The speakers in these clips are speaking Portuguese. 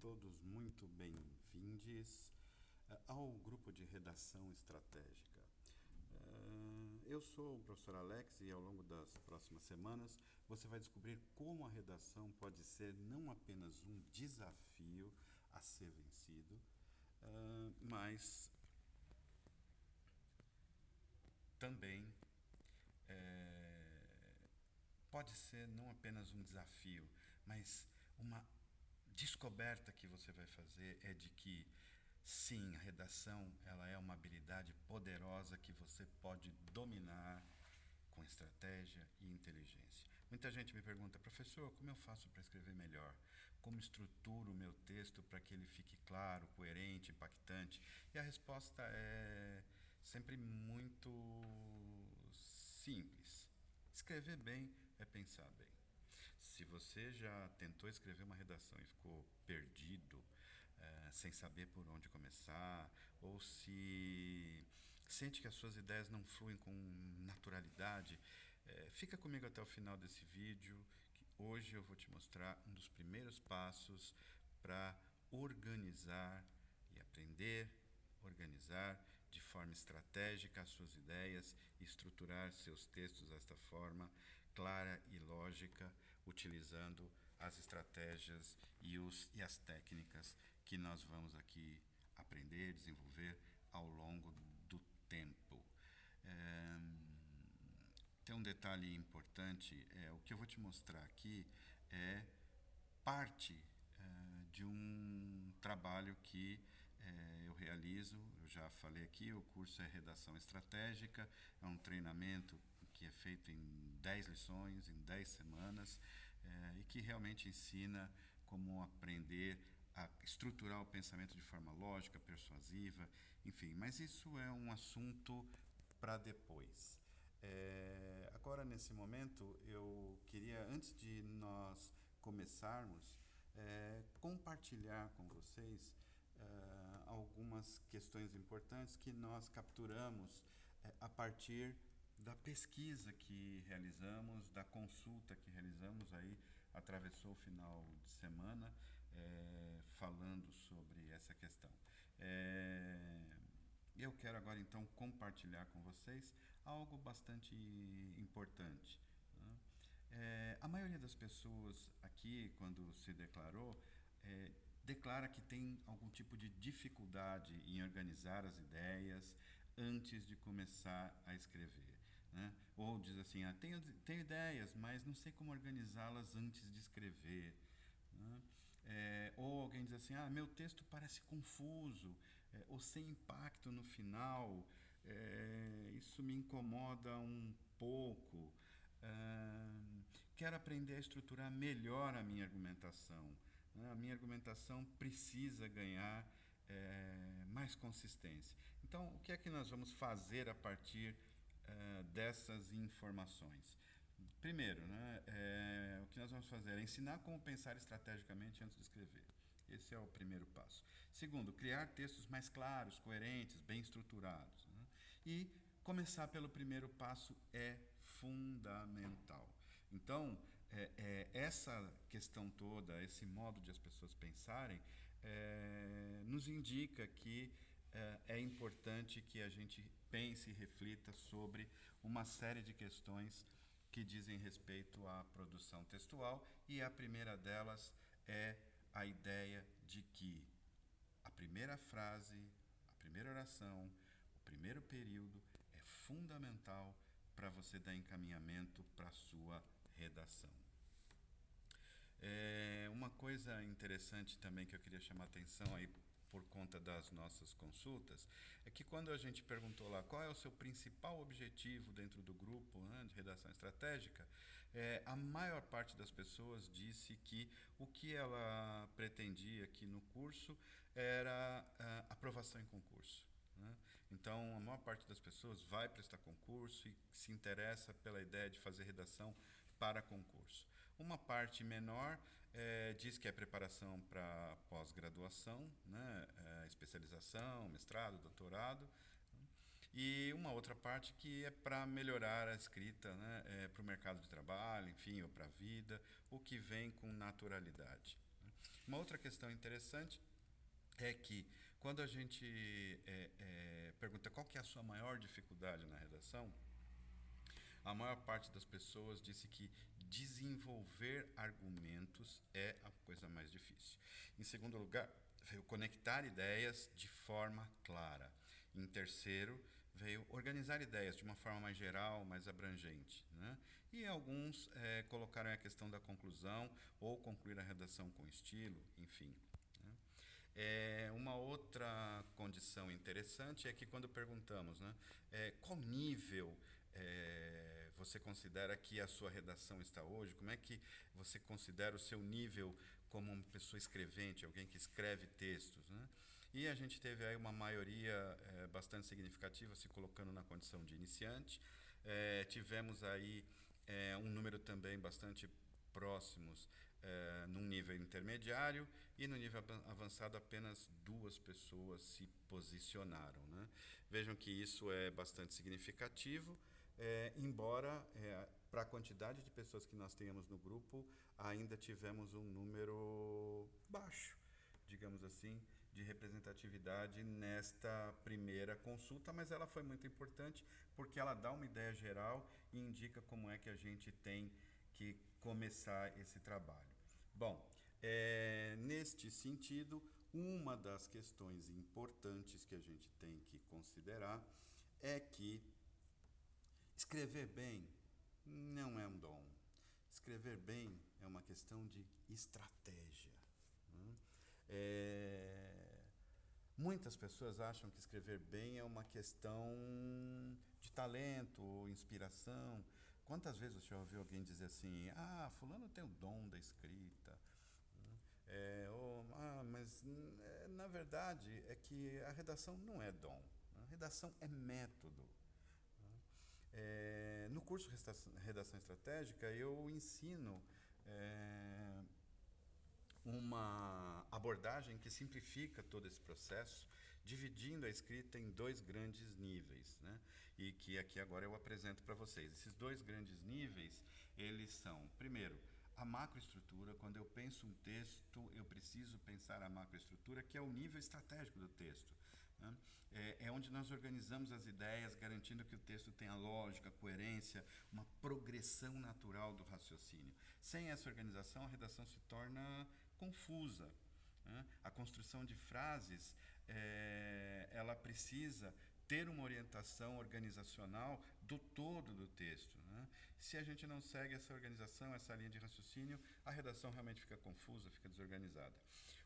todos muito bem-vindos ao grupo de redação estratégica. Eu sou o professor Alex e ao longo das próximas semanas você vai descobrir como a redação pode ser não apenas um desafio a ser vencido, mas também pode ser não apenas um desafio, mas uma descoberta que você vai fazer é de que sim, a redação ela é uma habilidade poderosa que você pode dominar com estratégia e inteligência. Muita gente me pergunta, professor, como eu faço para escrever melhor? Como estruturo o meu texto para que ele fique claro, coerente, impactante? E a resposta é sempre muito simples. Escrever bem é pensar bem. Se você já tentou escrever uma redação e ficou perdido, sem saber por onde começar, ou se sente que as suas ideias não fluem com naturalidade, fica comigo até o final desse vídeo, que hoje eu vou te mostrar um dos primeiros passos para organizar e aprender organizar de forma estratégica as suas ideias e estruturar seus textos desta forma clara e lógica, utilizando as estratégias e as técnicas que nós vamos aqui aprender, desenvolver ao longo do tempo. Tem um detalhe importante, o que eu vou te mostrar aqui é parte de um trabalho que eu realizo. Eu já falei aqui, o curso é Redação Estratégica, é um treinamento que é feito em 10 lições, em 10 semanas, e que realmente ensina como aprender a estruturar o pensamento de forma lógica, persuasiva, enfim, mas isso é um assunto para depois. Agora, nesse momento, eu queria, antes de nós começarmos, compartilhar com vocês algumas questões importantes que nós capturamos a partir da pesquisa que realizamos, da consulta que realizamos, aí atravessou o final de semana falando sobre essa questão. Eu quero agora então compartilhar com vocês algo bastante importante. A maioria das pessoas aqui, quando se declarou, declara que tem algum tipo de dificuldade em organizar as ideias antes de começar a escrever. Né? Ou diz assim, tenho ideias, mas não sei como organizá-las antes de escrever. Né? Ou alguém diz assim, meu texto parece confuso, ou sem impacto no final, isso me incomoda um pouco, quero aprender a estruturar melhor a minha argumentação, né? A minha argumentação precisa ganhar mais consistência. Então, o que é que nós vamos fazer a partir dessas informações? Primeiro, né, o que nós vamos fazer é ensinar como pensar estrategicamente antes de escrever. Esse é o primeiro passo. Segundo, criar textos mais claros, coerentes, bem estruturados. Né? E começar pelo primeiro passo é fundamental. Então, essa questão toda, esse modo de as pessoas pensarem, nos indica que é importante que a gente pense e reflita sobre uma série de questões que dizem respeito à produção textual, e a primeira delas é a ideia de que a primeira frase, a primeira oração, o primeiro período é fundamental para você dar encaminhamento para a sua redação. Uma coisa interessante também que eu queria chamar a atenção aí por conta das nossas consultas, é que quando a gente perguntou lá qual é o seu principal objetivo dentro do grupo, né, de redação estratégica, a maior parte das pessoas disse que o que ela pretendia aqui no curso era aprovação em concurso. Né? Então, a maior parte das pessoas vai prestar concurso e se interessa pela ideia de fazer redação para concurso. Uma parte menor diz que é preparação para pós-graduação, né, especialização, mestrado, doutorado, e uma outra parte que é para melhorar a escrita, né, para o mercado de trabalho, enfim, ou para a vida, o que vem com naturalidade. Uma outra questão interessante é que quando a gente pergunta qual que é a sua maior dificuldade na redação, a maior parte das pessoas disse que desenvolver argumentos é a coisa mais difícil. Em segundo lugar, veio conectar ideias de forma clara. Em terceiro, veio organizar ideias de uma forma mais geral, mais abrangente, né? E alguns colocaram a questão da conclusão ou concluir a redação com estilo, enfim. Né? Uma outra condição interessante é que quando perguntamos, né, qual nível você considera que a sua redação está hoje, como é que você considera o seu nível como uma pessoa escrevente, alguém que escreve textos, né? E a gente teve aí uma maioria bastante significativa se colocando na condição de iniciante. Tivemos aí um número também bastante próximos num nível intermediário, e no nível avançado apenas 2 pessoas se posicionaram, né? Vejam que isso é bastante significativo, embora para a quantidade de pessoas que nós tenhamos no grupo, ainda tivemos um número baixo, digamos assim, de representatividade nesta primeira consulta, mas ela foi muito importante porque ela dá uma ideia geral e indica como é que a gente tem que começar esse trabalho. Bom, neste sentido, uma das questões importantes que a gente tem que considerar é que escrever bem não é um dom. Escrever bem é uma questão de estratégia. Né? Muitas pessoas acham que escrever bem é uma questão de talento ou inspiração. Quantas vezes você já ouviu alguém dizer assim, fulano tem o dom da escrita? Mas na verdade é que a redação não é dom, a redação é método. No curso Redação Estratégica eu ensino uma abordagem que simplifica todo esse processo, dividindo a escrita em 2 grandes níveis, né? E que aqui agora eu apresento para vocês. Esses 2 grandes níveis, eles são, primeiro, a macroestrutura. Quando eu penso um texto, eu preciso pensar a macroestrutura, que é o nível estratégico do texto, né? É onde nós organizamos as ideias, garantindo que o texto tenha lógica, coerência, uma progressão natural do raciocínio. Sem essa organização, a redação se torna confusa, né? A construção de frases, ela precisa ter uma orientação organizacional do todo do texto, né? Se a gente não segue essa organização, essa linha de raciocínio, a redação realmente fica confusa, fica desorganizada.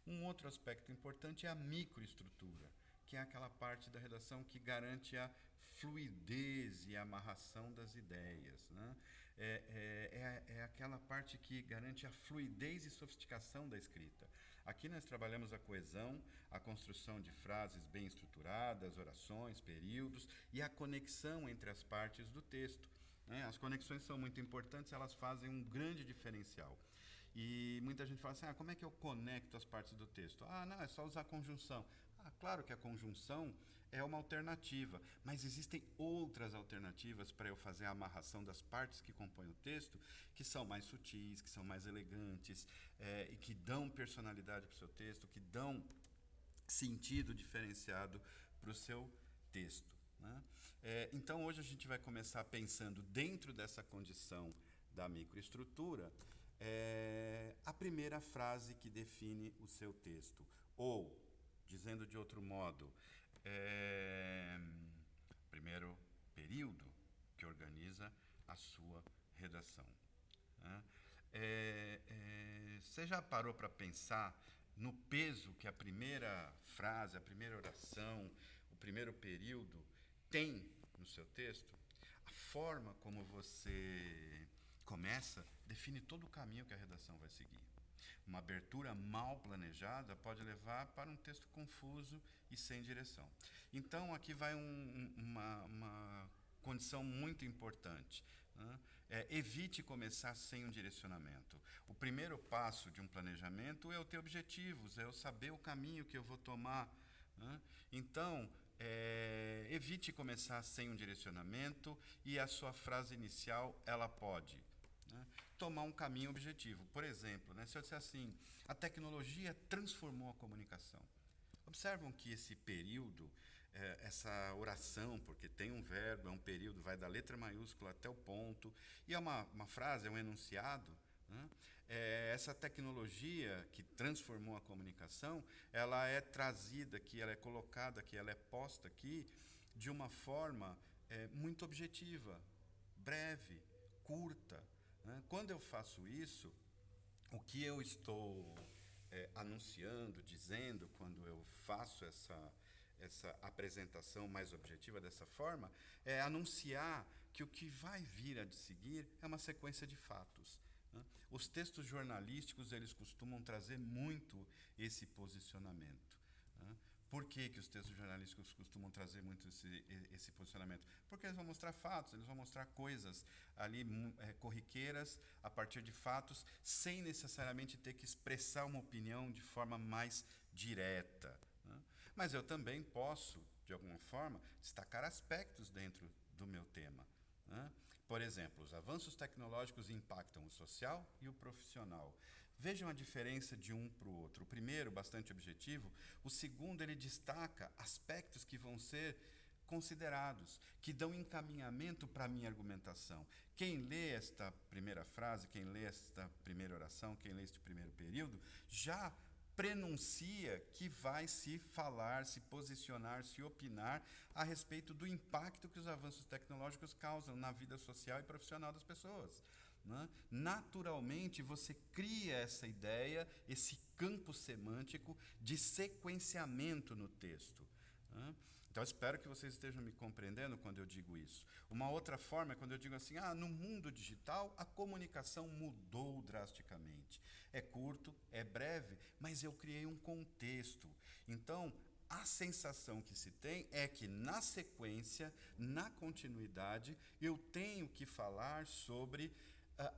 Um outro aspecto importante é a microestrutura, que é aquela parte da redação que garante a fluidez e a amarração das ideias, né? É aquela parte que garante a fluidez e sofisticação da escrita. Aqui nós trabalhamos a coesão, a construção de frases bem estruturadas, orações, períodos e a conexão entre as partes do texto, né? As conexões são muito importantes, elas fazem um grande diferencial. E muita gente fala assim, como é que eu conecto as partes do texto? Não, é só usar conjunção. Claro que a conjunção é uma alternativa, mas existem outras alternativas para eu fazer a amarração das partes que compõem o texto, que são mais sutis, que são mais elegantes, e que dão personalidade para o seu texto, que dão sentido diferenciado para o seu texto, né? Então, hoje a gente vai começar pensando dentro dessa condição da microestrutura, a primeira frase que define o seu texto, ou, dizendo de outro modo, primeiro período que organiza a sua redação, né? Você já parou para pensar no peso que a primeira frase, a primeira oração, o primeiro período tem no seu texto? A forma como você começa define todo o caminho que a redação vai seguir. Uma abertura mal planejada pode levar para um texto confuso e sem direção. Então, aqui vai uma condição muito importante, né? Evite começar sem um direcionamento. O primeiro passo de um planejamento é eu ter objetivos, é eu saber o caminho que eu vou tomar, né? Então, evite começar sem um direcionamento, e a sua frase inicial, ela pode, né, tomar um caminho objetivo. Por exemplo, né, se eu disser assim, a tecnologia transformou a comunicação. Observam que esse período, essa oração, porque tem um verbo, é um período, vai da letra maiúscula até o ponto, e é uma frase, é um enunciado, né? Essa tecnologia que transformou a comunicação, ela é trazida aqui, ela é colocada aqui, ela é posta aqui de uma forma muito objetiva, breve, curta, né? Quando eu faço isso, o que eu estou anunciando, dizendo, quando eu faço essa apresentação mais objetiva dessa forma, é anunciar que o que vai vir a de seguir é uma sequência de fatos, né? Os textos jornalísticos, eles costumam trazer muito esse posicionamento, né? Por que os textos jornalísticos costumam trazer muito esse posicionamento? Porque eles vão mostrar fatos, eles vão mostrar coisas ali corriqueiras a partir de fatos, sem necessariamente ter que expressar uma opinião de forma mais direta, né? Mas eu também posso, de alguma forma, destacar aspectos dentro do meu tema, né? Por exemplo, os avanços tecnológicos impactam o social e o profissional. Vejam a diferença de um para o outro. O primeiro, bastante objetivo. O segundo, ele destaca aspectos que vão ser considerados, que dão encaminhamento para a minha argumentação. Quem lê esta primeira frase, quem lê esta primeira oração, quem lê este primeiro período, já prenuncia que vai se falar, se posicionar, se opinar a respeito do impacto que os avanços tecnológicos causam na vida social e profissional das pessoas, né? Naturalmente, você cria essa ideia, esse campo semântico de sequenciamento no texto, né? Então, espero que vocês estejam me compreendendo quando eu digo isso. Uma outra forma é quando eu digo assim, no mundo digital, a comunicação mudou drasticamente. É curto, é breve, mas eu criei um contexto. Então, a sensação que se tem é que, na sequência, na continuidade, eu tenho que falar sobre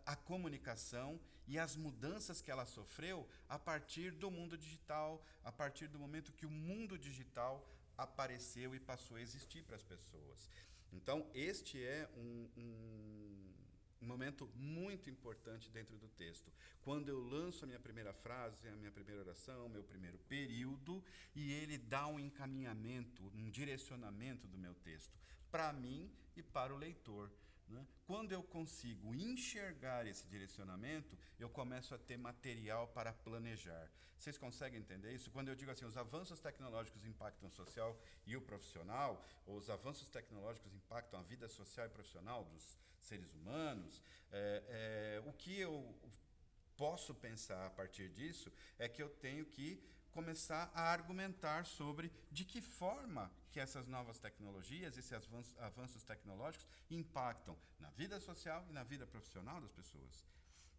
a comunicação e as mudanças que ela sofreu a partir do mundo digital, a partir do momento que o mundo digital apareceu e passou a existir para as pessoas. Então, este é um momento muito importante dentro do texto. Quando eu lanço a minha primeira frase, a minha primeira oração, o meu primeiro período, e ele dá um encaminhamento, um direcionamento do meu texto, para mim e para o leitor, né? Quando eu consigo enxergar esse direcionamento, eu começo a ter material para planejar. Vocês conseguem entender isso? Quando eu digo assim, os avanços tecnológicos impactam o social e o profissional, ou os avanços tecnológicos impactam a vida social e profissional dos seres humanos, o que eu posso pensar a partir disso é que eu tenho que começar a argumentar sobre de que forma que essas novas tecnologias, esses avanços tecnológicos impactam na vida social e na vida profissional das pessoas,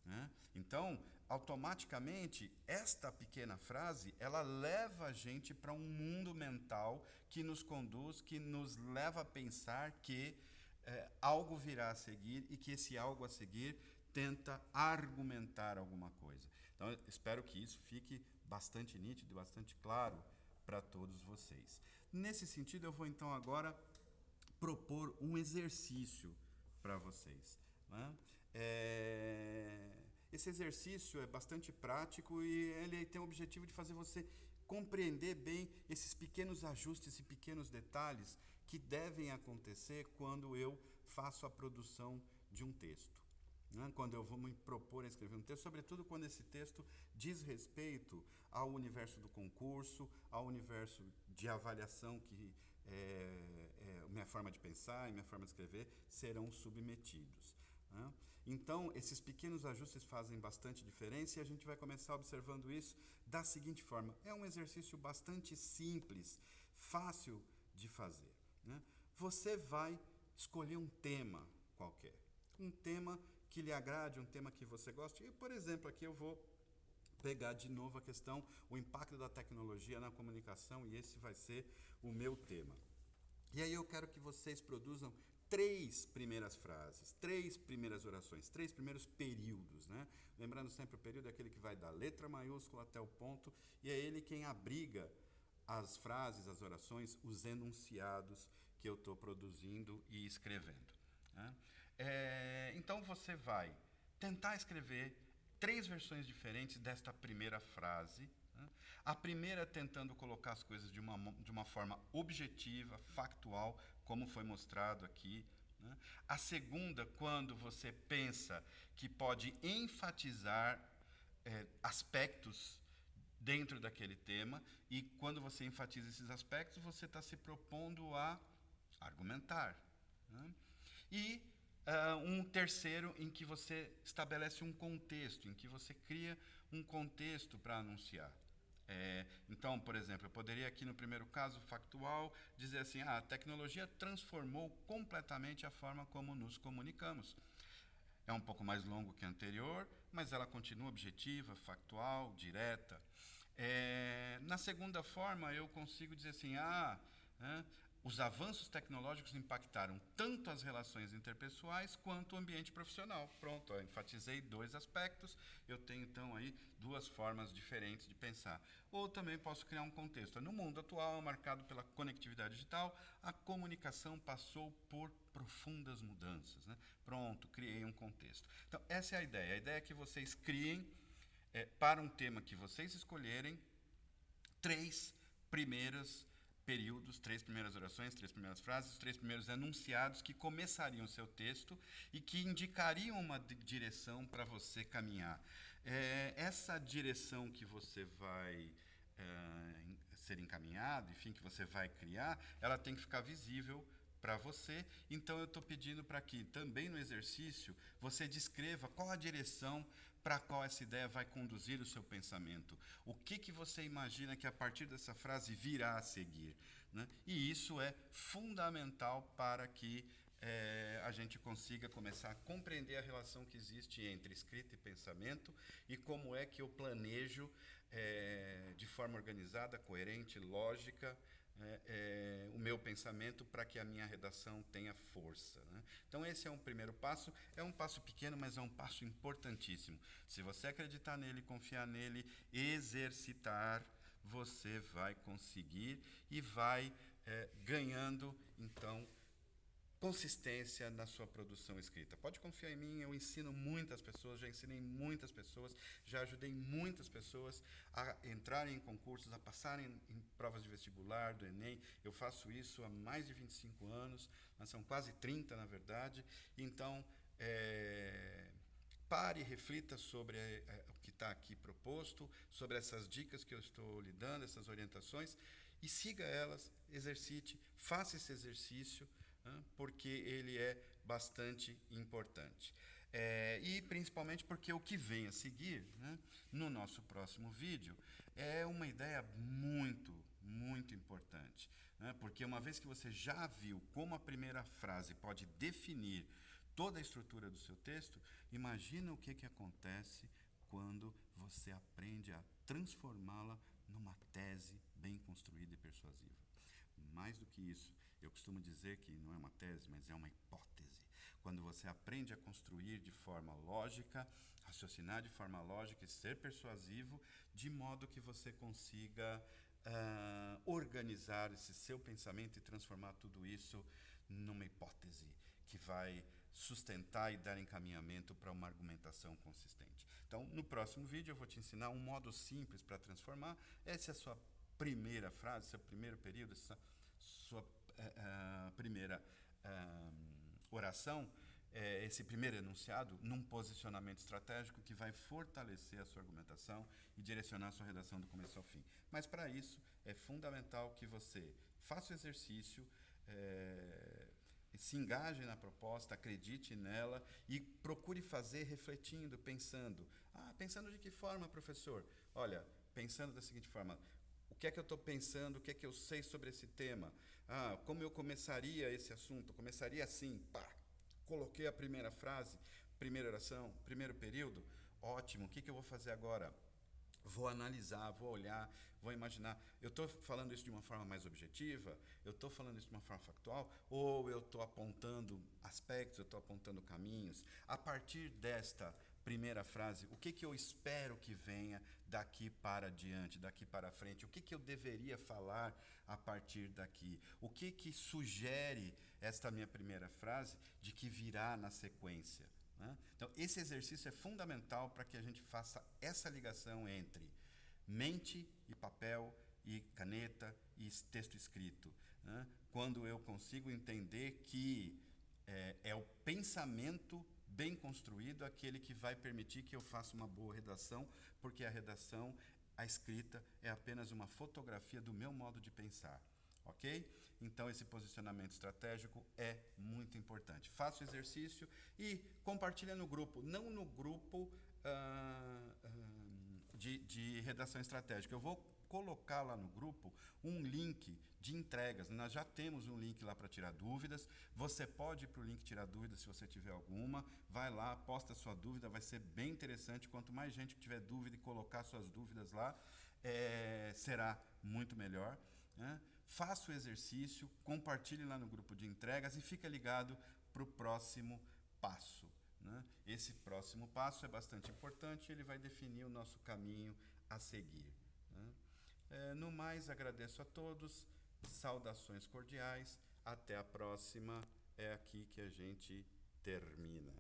né? Então, automaticamente, esta pequena frase, ela leva a gente para um mundo mental que nos conduz, que nos leva a pensar que algo virá a seguir e que esse algo a seguir tenta argumentar alguma coisa. Então, eu espero que isso fique bastante nítido, bastante claro para todos vocês. Nesse sentido, eu vou então agora propor um exercício para vocês, né? Esse exercício é bastante prático e ele tem o objetivo de fazer você compreender bem esses pequenos ajustes e pequenos detalhes que devem acontecer quando eu faço a produção de um texto, né? Quando eu vou me propor a escrever um texto, sobretudo quando esse texto diz respeito ao universo do concurso, ao universo de avaliação que minha forma de pensar e minha forma de escrever serão submetidos, né? Então, esses pequenos ajustes fazem bastante diferença e a gente vai começar observando isso da seguinte forma. É um exercício bastante simples, fácil de fazer, né? Você vai escolher um tema qualquer, um tema que lhe agrade, um tema que você goste. E, por exemplo, aqui eu vou pegar de novo a questão, o impacto da tecnologia na comunicação, e esse vai ser o meu tema. E aí eu quero que vocês produzam 3 primeiras frases, 3 primeiras orações, 3 primeiros períodos, né? Lembrando sempre, o período é aquele que vai da letra maiúscula até o ponto, e é ele quem abriga as frases, as orações, os enunciados que eu estou produzindo e escrevendo, né? Então você vai tentar escrever 3 versões diferentes desta primeira frase. Né? A primeira tentando colocar as coisas de uma forma objetiva, factual, como foi mostrado aqui. Né? A segunda, quando você pensa que pode enfatizar aspectos dentro daquele tema, e quando você enfatiza esses aspectos, você está se propondo a argumentar. Né? E um terceiro em que você estabelece um contexto, em que você cria um contexto para anunciar. Então, por exemplo, eu poderia aqui no primeiro caso factual dizer assim, a tecnologia transformou completamente a forma como nos comunicamos. É um pouco mais longo que a anterior, mas ela continua objetiva, factual, direta. Na segunda forma, eu consigo dizer assim, os avanços tecnológicos impactaram tanto as relações interpessoais quanto o ambiente profissional. Pronto, eu enfatizei 2 aspectos, eu tenho então aí 2 formas diferentes de pensar. Ou também posso criar um contexto. No mundo atual, marcado pela conectividade digital, a comunicação passou por profundas mudanças. Né? Pronto, criei um contexto. Então, essa é a ideia. A ideia é que vocês criem, para um tema que vocês escolherem, 3 primeiros períodos, 3 primeiras orações, 3 primeiras frases, os 3 primeiros enunciados que começariam o seu texto e que indicariam uma direção para você caminhar. Essa direção que você vai ser encaminhado, enfim, que você vai criar, ela tem que ficar visível para você. Então eu estou pedindo para que também no exercício você descreva qual a direção para a qual essa ideia vai conduzir o seu pensamento. O que você imagina que a partir dessa frase virá a seguir. Né? E isso é fundamental para que a gente consiga começar a compreender a relação que existe entre escrita e pensamento e como é que eu planejo de forma organizada, coerente, lógica, o meu pensamento para que a minha redação tenha força. Né? Então esse é um primeiro passo, é um passo pequeno, mas é um passo importantíssimo. Se você acreditar nele, confiar nele, exercitar, você vai conseguir e vai ganhando, então, consistência na sua produção escrita. Pode confiar em mim, eu ensino muitas pessoas, já ensinei muitas pessoas, já ajudei muitas pessoas a entrarem em concursos, a passarem em provas de vestibular, do Enem. Eu faço isso há mais de 25 anos, mas são quase 30 na verdade. Então, pare e reflita sobre o que está aqui proposto, sobre essas dicas que eu estou lhe dando, essas orientações, e siga elas, exercite, faça esse exercício, porque ele é bastante importante. E principalmente porque o que vem a seguir, né, no nosso próximo vídeo, é uma ideia muito, muito importante. Né, porque uma vez que você já viu como a primeira frase pode definir toda a estrutura do seu texto, imagina o que acontece quando você aprende a transformá-la numa tese bem construída e persuasiva. Mais do que isso, eu costumo dizer que não é uma tese, mas é uma hipótese. Quando você aprende a construir de forma lógica, raciocinar de forma lógica e ser persuasivo, de modo que você consiga organizar esse seu pensamento e transformar tudo isso numa hipótese que vai sustentar e dar encaminhamento para uma argumentação consistente. Então, no próximo vídeo eu vou te ensinar um modo simples para transformar. Essa é a sua primeira frase, seu primeiro período, essa sua primeira oração, esse primeiro enunciado, num posicionamento estratégico que vai fortalecer a sua argumentação e direcionar a sua redação do começo ao fim. Mas para isso é fundamental que você faça o exercício, se engaje na proposta, acredite nela e procure fazer refletindo, pensando. Pensando de que forma, professor? Olha, pensando da seguinte forma: o que é que eu estou pensando, o que é que eu sei sobre esse tema? Como eu começaria esse assunto? Eu começaria assim, coloquei a primeira frase, primeira oração, primeiro período, ótimo, o que eu vou fazer agora? Vou analisar, vou olhar, vou imaginar. Eu estou falando isso de uma forma mais objetiva? Eu estou falando isso de uma forma factual? Ou eu estou apontando aspectos, eu estou apontando caminhos? A partir desta primeira frase, o que eu espero que venha daqui para diante, daqui para frente? O que eu deveria falar a partir daqui? O que sugere esta minha primeira frase de que virá na sequência? né? Então, esse exercício é fundamental para que a gente faça essa ligação entre mente e papel e caneta e texto escrito, né? Quando eu consigo entender que é o pensamento bem construído aquele que vai permitir que eu faça uma boa redação, porque a redação, a escrita, é apenas uma fotografia do meu modo de pensar. Ok? Então, esse posicionamento estratégico é muito importante. Faça o exercício e compartilha no grupo, não no grupo de redação estratégica. Eu vou colocar lá no grupo um link de entregas. Nós já temos um link lá para tirar dúvidas. Você pode ir para o link tirar dúvidas se você tiver alguma. Vai lá, posta sua dúvida, vai ser bem interessante. Quanto mais gente que tiver dúvida e colocar suas dúvidas lá, será muito melhor, né? Faça o exercício, compartilhe lá no grupo de entregas e fica ligado para o próximo passo, né? Esse próximo passo é bastante importante, ele vai definir o nosso caminho a seguir, né? No mais, agradeço a todos, saudações cordiais, até a próxima, é aqui que a gente termina.